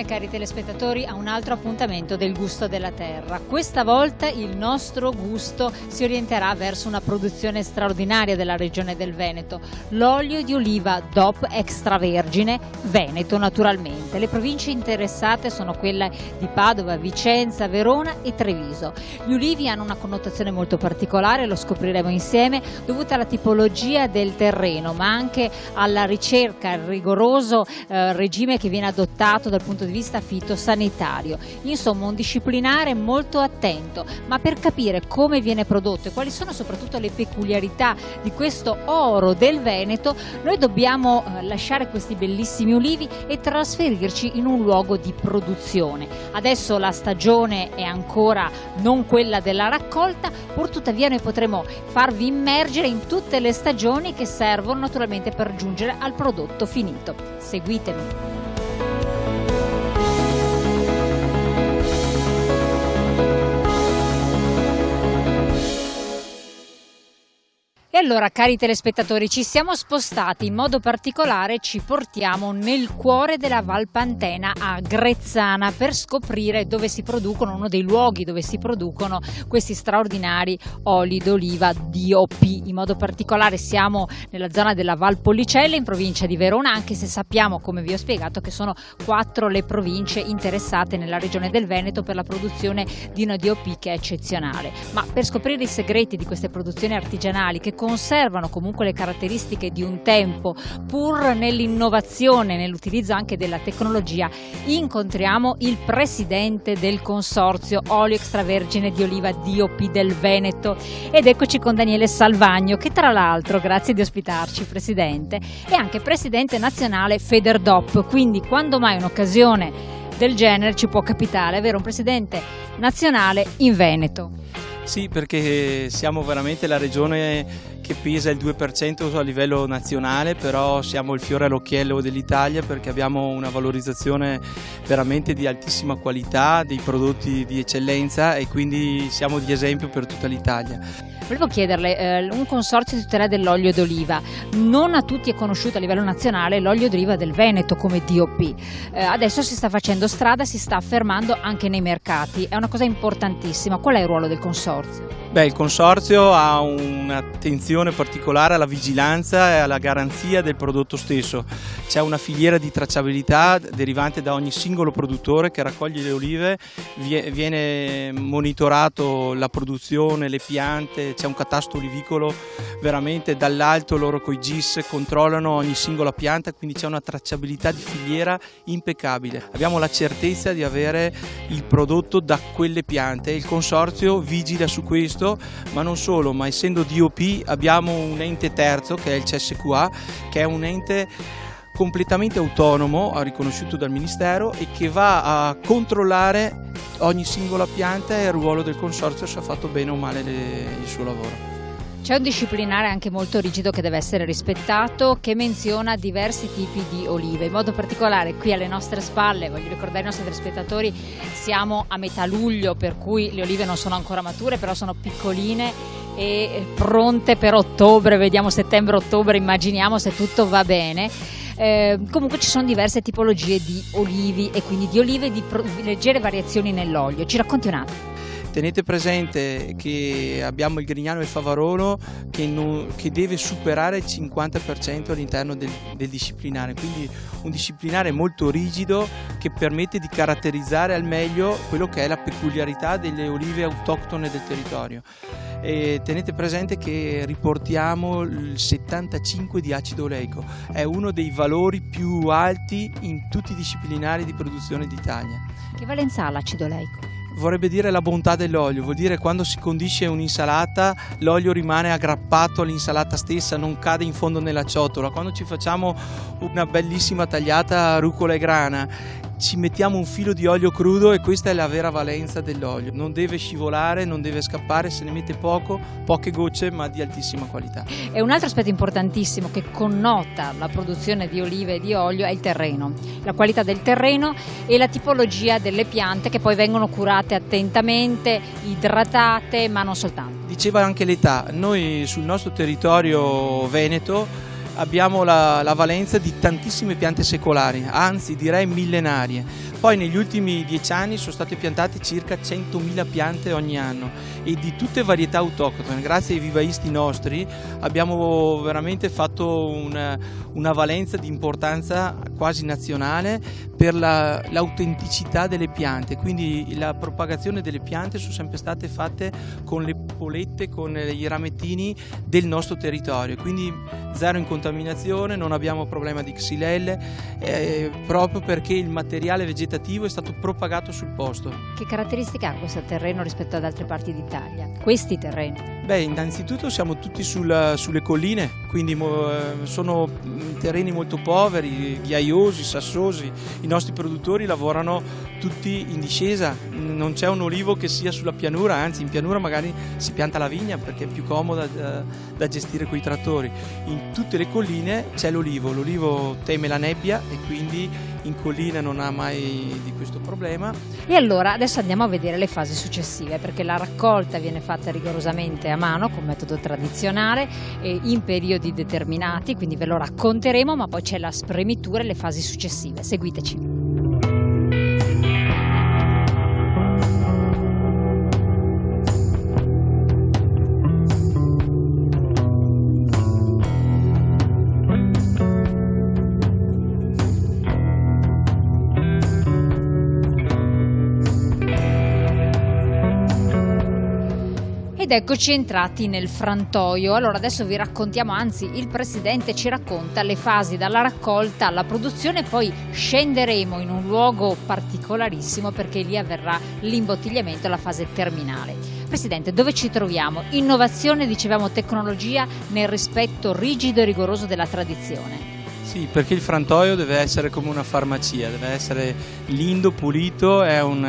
insieme, cari telespettatori, a un altro appuntamento del Gusto della Terra. Questa volta il nostro gusto si orienterà verso una produzione straordinaria della regione del Veneto, l'olio di oliva DOP extravergine Veneto naturalmente. Le province interessate sono quelle di Padova, Vicenza, Verona e Treviso. Gli ulivi hanno una connotazione molto particolare, lo scopriremo insieme, dovuta alla tipologia del terreno, ma anche alla ricerca, al rigoroso regime che viene adottato dal punto di vista fitosanitario. Insomma, un disciplinare molto attento, ma per capire come viene prodotto e quali sono soprattutto le peculiarità di questo oro del Veneto, noi dobbiamo lasciare questi bellissimi ulivi e trasferirci in un luogo di produzione. Adesso la stagione è ancora non quella della raccolta, pur tuttavia noi potremo farvi immergere in tutte le stagioni che servono naturalmente per giungere al prodotto finito. Seguitemi. E allora, cari telespettatori, ci siamo spostati, in modo particolare ci portiamo nel cuore della Val Pantena, a Grezzana, per scoprire dove si producono, uno dei luoghi dove si producono questi straordinari oli d'oliva DOP. In modo particolare siamo nella zona della Val Pollicella, in provincia di Verona, anche se sappiamo, come vi ho spiegato, che sono 4 le province interessate nella regione del Veneto per la produzione di una DOP che è eccezionale. Ma per scoprire i segreti di queste produzioni artigianali, che conservano comunque le caratteristiche di un tempo, pur nell'innovazione, nell'utilizzo anche della tecnologia, incontriamo il presidente del consorzio olio extravergine di oliva DOP del Veneto, ed eccoci con Daniele Salvagno, che tra l'altro, grazie di ospitarci presidente, è anche presidente nazionale FederDOP, quindi quando mai un'occasione del genere ci può capitare avere un presidente nazionale in Veneto. Sì, perché siamo veramente la regione che pesa il 2% a livello nazionale, però siamo il fiore all'occhiello dell'Italia perché abbiamo una valorizzazione veramente di altissima qualità, dei prodotti di eccellenza, e quindi siamo di esempio per tutta l'Italia. Volevo chiederle, un consorzio di tutela dell'olio d'oliva, non a tutti è conosciuto a livello nazionale l'olio d'oliva del Veneto come DOP, adesso si sta facendo strada, si sta affermando anche nei mercati, è una cosa importantissima. Qual è il ruolo del consorzio? Beh, il consorzio ha un'attenzione particolare alla vigilanza e alla garanzia del prodotto stesso. C'è una filiera di tracciabilità derivante da ogni singolo produttore che raccoglie le olive, viene monitorato la produzione, le piante, c'è un catasto olivicolo veramente dall'alto, loro coi GIS controllano ogni singola pianta, quindi c'è una tracciabilità di filiera impeccabile. Abbiamo la certezza di avere il prodotto da quelle piante, il consorzio vigila su questo. Ma non solo, ma essendo DOP abbiamo un ente terzo che è il CSQA, che è un ente completamente autonomo, riconosciuto dal Ministero, e che va a controllare ogni singola pianta e il ruolo del consorzio se ha fatto bene o male il suo lavoro. C'è un disciplinare anche molto rigido che deve essere rispettato, che menziona diversi tipi di olive, in modo particolare qui alle nostre spalle, voglio ricordare ai nostri telespettatori, siamo a metà luglio, per cui le olive non sono ancora mature, però sono piccoline e pronte per ottobre, vediamo settembre-ottobre, immaginiamo se tutto va bene. Comunque ci sono diverse tipologie di olivi e quindi di olive di leggere variazioni nell'olio. Ci racconti un attimo? Tenete presente che abbiamo il Grignano e il Favarolo che deve superare il 50% all'interno del disciplinare, quindi un disciplinare molto rigido che permette di caratterizzare al meglio quello che è la peculiarità delle olive autoctone del territorio. E tenete presente che riportiamo il 75 di acido oleico, è uno dei valori più alti in tutti i disciplinari di produzione d'Italia. Che valenza ha l'acido oleico? Vorrebbe dire la bontà dell'olio, vuol dire quando si condisce un'insalata l'olio rimane aggrappato all'insalata stessa, non cade in fondo nella ciotola. Quando ci facciamo una bellissima tagliata rucola e grana ci mettiamo un filo di olio crudo e questa è la vera valenza dell'olio. Non deve scivolare, non deve scappare, se ne mette poche gocce, ma di altissima qualità. E un altro aspetto importantissimo che connota la produzione di olive e di olio è il terreno, la qualità del terreno e la tipologia delle piante che poi vengono curate attentamente, idratate, ma non soltanto. Diceva anche l'età, noi sul nostro territorio veneto abbiamo la valenza di tantissime piante secolari, anzi direi millenarie. Poi negli ultimi 10 anni sono state piantate circa 100.000 piante ogni anno e di tutte varietà autoctone. Grazie ai vivaisti nostri abbiamo veramente fatto una valenza di importanza quasi nazionale per l'autenticità delle piante, quindi la propagazione delle piante sono sempre state fatte con le polette, con i ramettini del nostro territorio, quindi zero in contaminazione, non abbiamo problema di xylelle, proprio perché il materiale vegetativo è stato propagato sul posto. Che caratteristiche ha questo terreno rispetto ad altre parti d'Italia? Questi terreni? Beh, innanzitutto siamo tutti sulle colline, quindi sono terreni molto poveri, ghiaiosi, sassosi. I nostri produttori lavorano tutti in discesa, non c'è un olivo che sia sulla pianura, anzi in pianura magari si pianta la vigna perché è più comoda da gestire coi trattori. In tutte le colline c'è l'olivo teme la nebbia e quindi in collina non ha mai di questo problema. E allora adesso andiamo a vedere le fasi successive, perché la raccolta viene fatta rigorosamente a mano con metodo tradizionale in periodi determinati, quindi ve lo racconteremo, ma poi c'è la spremitura e le fasi successive. Seguiteci. Ed eccoci entrati nel frantoio. Allora adesso vi raccontiamo, anzi il Presidente ci racconta le fasi dalla raccolta alla produzione, poi scenderemo in un luogo particolarissimo perché lì avverrà l'imbottigliamento, la fase terminale. Presidente, dove ci troviamo? Innovazione, dicevamo tecnologia nel rispetto rigido e rigoroso della tradizione. Sì, perché il frantoio deve essere come una farmacia, deve essere lindo, pulito, è un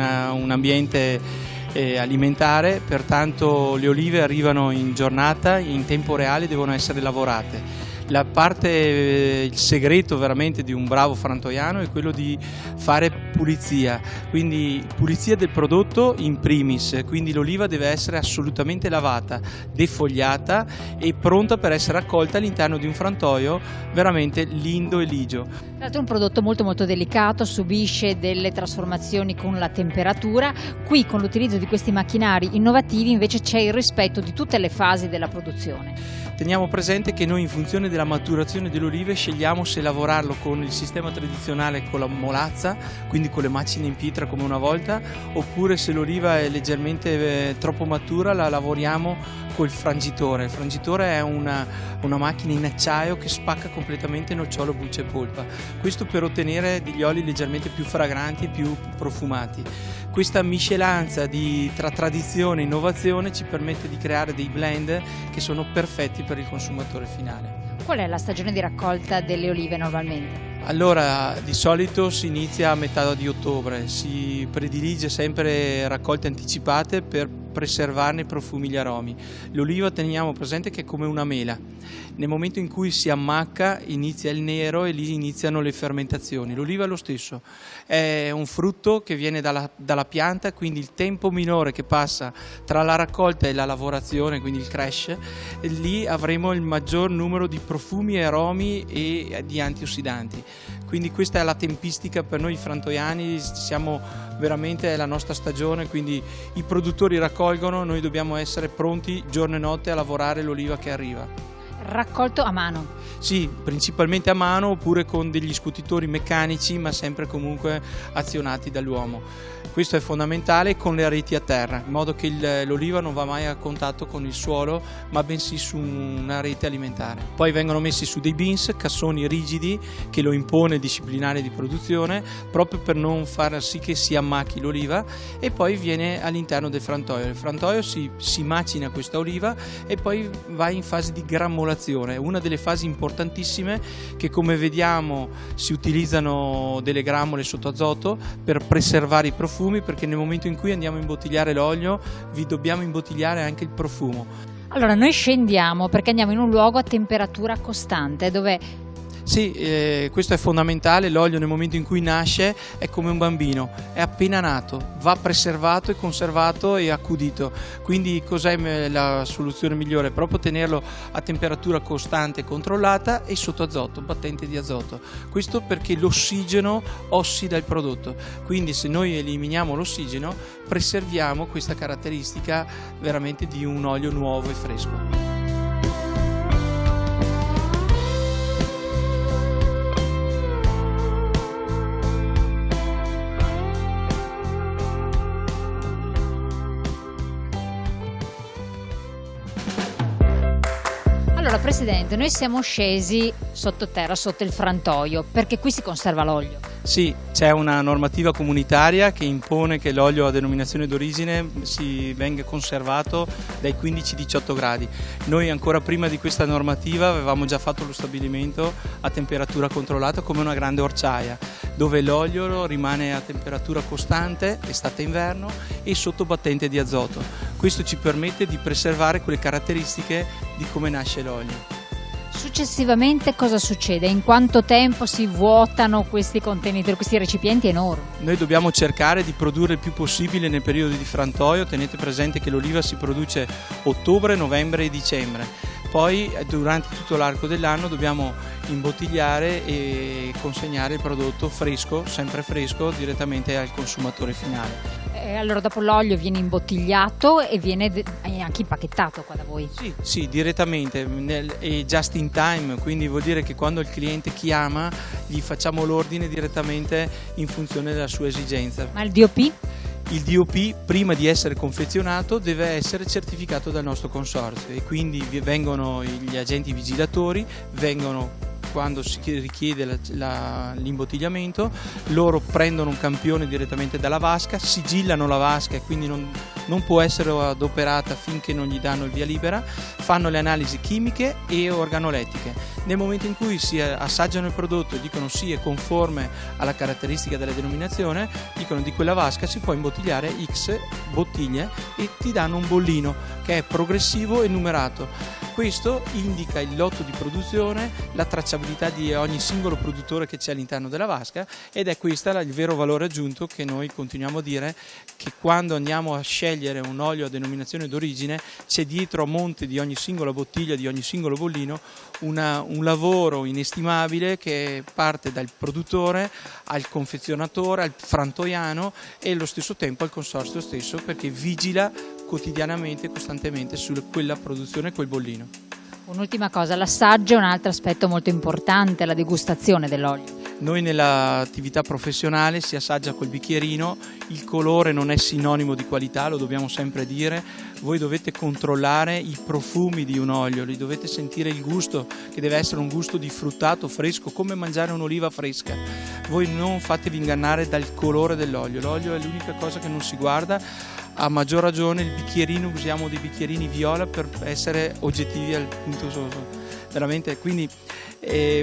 ambiente alimentare, pertanto le olive arrivano in giornata, in tempo reale, devono essere lavorate. Il segreto veramente di un bravo frantoiano è quello di fare pulizia, quindi pulizia del prodotto in primis, quindi l'oliva deve essere assolutamente lavata, defogliata e pronta per essere raccolta all'interno di un frantoio veramente lindo e ligio. Tra l'altro è un prodotto molto molto delicato, subisce delle trasformazioni con la temperatura. Qui con l'utilizzo di questi macchinari innovativi invece c'è il rispetto di tutte le fasi della produzione. Teniamo presente che noi in funzione della maturazione delle olive scegliamo se lavorarlo con il sistema tradizionale con la molazza, quindi con le macine in pietra come una volta, oppure se l'oliva è leggermente troppo matura la lavoriamo col frangitore. Il frangitore è una macchina in acciaio che spacca completamente nocciolo, buccia e polpa. Questo per ottenere degli oli leggermente più fragranti e più profumati. Questa miscelanza tra tradizione e innovazione ci permette di creare dei blend che sono perfetti per il consumatore finale. Qual è la stagione di raccolta delle olive normalmente? Allora, di solito si inizia a metà di ottobre, si predilige sempre raccolte anticipate per preservarne i profumi e gli aromi. L'oliva teniamo presente che è come una mela, nel momento in cui si ammacca inizia il nero e lì iniziano le fermentazioni. L'oliva è lo stesso, è un frutto che viene dalla pianta, quindi il tempo minore che passa tra la raccolta e la lavorazione, quindi il crash, e lì avremo il maggior numero di profumi, aromi e di antiossidanti. Quindi questa è la tempistica per noi frantoiani, siamo veramente, è la nostra stagione, quindi i produttori raccolgono, noi dobbiamo essere pronti giorno e notte a lavorare l'oliva che arriva. Raccolto a mano? Sì, principalmente a mano oppure con degli scutitori meccanici, ma sempre comunque azionati dall'uomo. Questo è fondamentale, con le reti a terra, in modo che l'oliva non va mai a contatto con il suolo, ma bensì su una rete alimentare. Poi vengono messi su dei bins, cassoni rigidi, che lo impone il disciplinare di produzione, proprio per non far sì che si ammacchi l'oliva, e poi viene all'interno del frantoio. Il frantoio si macina questa oliva e poi va in fase di grammolazione, una delle fasi importantissime che, come vediamo, si utilizzano delle grammole sotto azoto per preservare i profumi, perché nel momento in cui andiamo a imbottigliare l'olio vi dobbiamo imbottigliare anche il profumo. Allora noi scendiamo perché andiamo in un luogo a temperatura costante dove Sì, questo è fondamentale. L'olio nel momento in cui nasce è come un bambino, è appena nato, va preservato e conservato e accudito. Quindi cos'è la soluzione migliore? Proprio tenerlo a temperatura costante e controllata e sotto azoto, battente di azoto. Questo perché l'ossigeno ossida il prodotto, quindi se noi eliminiamo l'ossigeno preserviamo questa caratteristica veramente di un olio nuovo e fresco. Allora Presidente, noi siamo scesi sottoterra, sotto il frantoio, perché qui si conserva l'olio. Sì, c'è una normativa comunitaria che impone che l'olio a denominazione d'origine si venga conservato dai 15-18 gradi. Noi ancora prima di questa normativa avevamo già fatto lo stabilimento a temperatura controllata come una grande orciaia, dove l'olio rimane a temperatura costante, estate e inverno, e sotto battente di azoto. Questo ci permette di preservare quelle caratteristiche di come nasce l'olio. Successivamente cosa succede? In quanto tempo si vuotano questi contenitori, questi recipienti enormi? Noi dobbiamo cercare di produrre il più possibile nel periodo di frantoio. Tenete presente che l'oliva si produce ottobre, novembre e dicembre. Poi durante tutto l'arco dell'anno dobbiamo imbottigliare e consegnare il prodotto fresco, sempre fresco, direttamente al consumatore finale. Allora dopo l'olio viene imbottigliato e viene anche impacchettato qua da voi? Sì, direttamente e just in time, quindi vuol dire che quando il cliente chiama gli facciamo l'ordine direttamente in funzione della sua esigenza. Ma il DOP? Il DOP prima di essere confezionato deve essere certificato dal nostro consorzio e quindi vengono gli agenti vigilatori, vengono quando si richiede l'imbottigliamento, loro prendono un campione direttamente dalla vasca, sigillano la vasca e quindi non può essere adoperata finché non gli danno il via libera, fanno le analisi chimiche e organolettiche. Nel momento in cui si assaggiano il prodotto e dicono sì, è conforme alla caratteristica della denominazione, dicono di quella vasca si può imbottigliare X bottiglie e ti danno un bollino che è progressivo e numerato. Questo indica il lotto di produzione, la tracciabilità di ogni singolo produttore che c'è all'interno della vasca ed è questo il vero valore aggiunto che noi continuiamo a dire, che quando andiamo a scegliere un olio a denominazione d'origine c'è dietro a monte di ogni singola bottiglia, di ogni singolo bollino un lavoro inestimabile che parte dal produttore al confezionatore, al frantoiano e allo stesso tempo al consorzio stesso, perché vigila quotidianamente, costantemente su quella produzione, quel bollino. Un'ultima cosa, l'assaggio è un altro aspetto molto importante, la degustazione dell'olio. Noi nell'attività professionale si assaggia col bicchierino, il colore non è sinonimo di qualità, lo dobbiamo sempre dire, voi dovete controllare i profumi di un olio, li dovete sentire il gusto, che deve essere un gusto di fruttato fresco, come mangiare un'oliva fresca. Voi non fatevi ingannare dal colore dell'olio, l'olio è l'unica cosa che non si guarda, a maggior ragione il bicchierino, usiamo dei bicchierini viola per essere oggettivi al punto veramente, quindi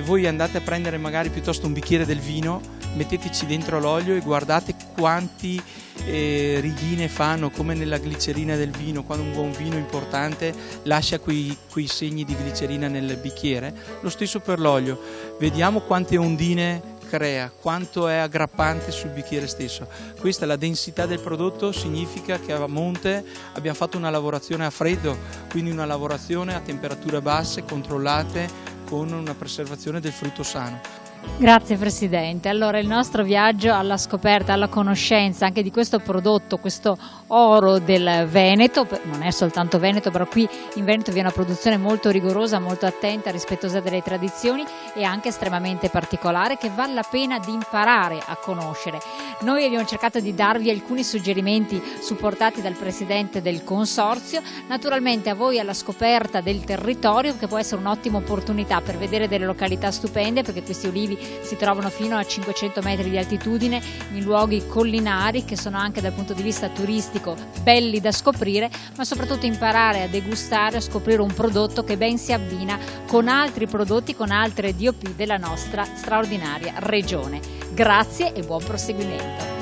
voi andate a prendere magari piuttosto un bicchiere del vino, metteteci dentro l'olio e guardate quanti righine fanno, come nella glicerina del vino, quando un buon vino importante lascia quei segni di glicerina nel bicchiere. Lo stesso per l'olio, vediamo quante ondine crea, quanto è aggrappante sul bicchiere stesso. Questa è la densità del prodotto, significa che a monte abbiamo fatto una lavorazione a freddo, quindi una lavorazione a temperature basse, controllate, con una preservazione del frutto sano. Grazie Presidente. Allora il nostro viaggio alla scoperta, alla conoscenza anche di questo prodotto, questo oro del Veneto, non è soltanto Veneto, però qui in Veneto vi è una produzione molto rigorosa, molto attenta, rispettosa delle tradizioni e anche estremamente particolare, che vale la pena di imparare a conoscere. Noi abbiamo cercato di darvi alcuni suggerimenti supportati dal Presidente del Consorzio, naturalmente a voi alla scoperta del territorio, che può essere un'ottima opportunità per vedere delle località stupende, perché questi olivi si trovano fino a 500 metri di altitudine in luoghi collinari che sono anche dal punto di vista turistico belli da scoprire, ma soprattutto imparare a degustare, a scoprire un prodotto che ben si abbina con altri prodotti, con altre DOP della nostra straordinaria regione. Grazie e buon proseguimento.